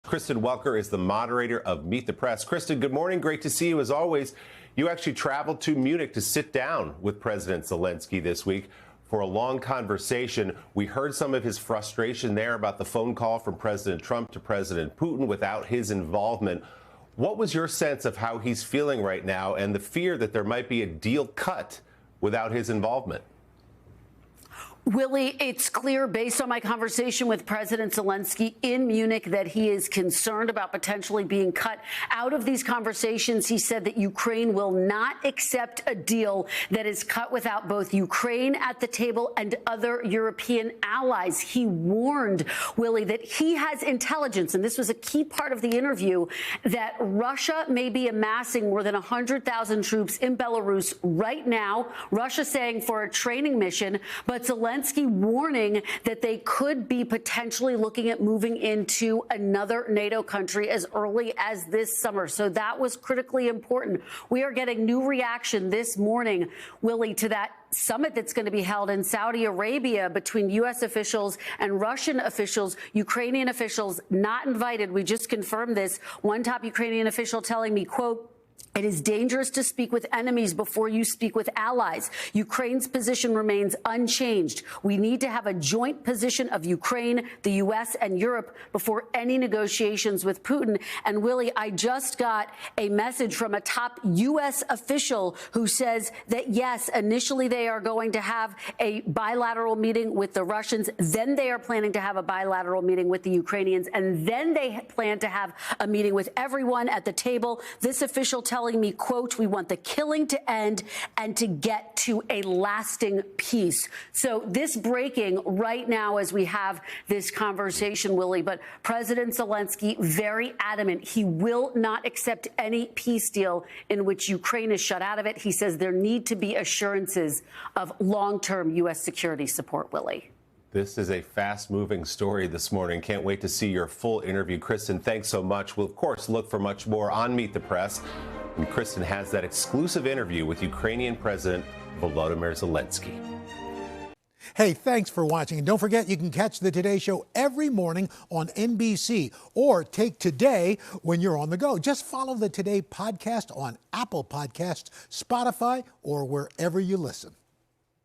Kristen Welker is the moderator of Meet the Press. Kristen, good morning. Great to see you as always. You actually traveled to Munich to sit down with President Zelenskyy this week for a long conversation. We heard some of his frustration there about the phone call from President Trump to President Putin without his involvement. What was your sense of how he's feeling right now and the fear that there might be a deal cut without his involvement? Willie, it's clear based on my conversation with President Zelenskyy in Munich that he is concerned about potentially being cut out of these conversations. He said that Ukraine will not accept a deal that is cut without both Ukraine at the table and other European allies. He warned, Willie, that he has intelligence, and this was a key part of the interview, that Russia may be amassing more than 100,000 troops in Belarus right now. Russia saying for a training mission, but Zelenskyy warning that they could be potentially looking at moving into another NATO country as early as this summer. So that was critically important. We are getting new reaction this morning, Willie, to that summit that's going to be held in Saudi Arabia between U.S. officials and Russian officials. Ukrainian officials not invited. We just confirmed this. One top Ukrainian official telling me, quote, "It is dangerous to speak with enemies before you speak with allies. Ukraine's position remains unchanged. We need to have a joint position of Ukraine, the U.S. and Europe before any negotiations with Putin." And Willie, I just got a message from a top U.S. official who says that, yes, initially they are going to have a bilateral meeting with the Russians. Then they are planning to have a bilateral meeting with the Ukrainians. And then they plan to have a meeting with everyone at the table. This official telling me, quote, "We want the killing to end and to get to a lasting peace." So this breaking right now as we have this conversation, Willie, but President Zelenskyy very adamant he will not accept any peace deal in which Ukraine is shut out of it. He says there need to be assurances of long-term U.S. security support, Willie. This is a fast-moving story this morning. Can't wait to see your full interview. Kristen, thanks so much. We'll, of course, look for much more on Meet the Press. And Kristen has that exclusive interview with Ukrainian President Volodymyr Zelenskyy. Hey, thanks for watching. And don't forget, you can catch the Today Show every morning on NBC or take Today when you're on the go. Just follow the Today podcast on Apple Podcasts, Spotify, or wherever you listen.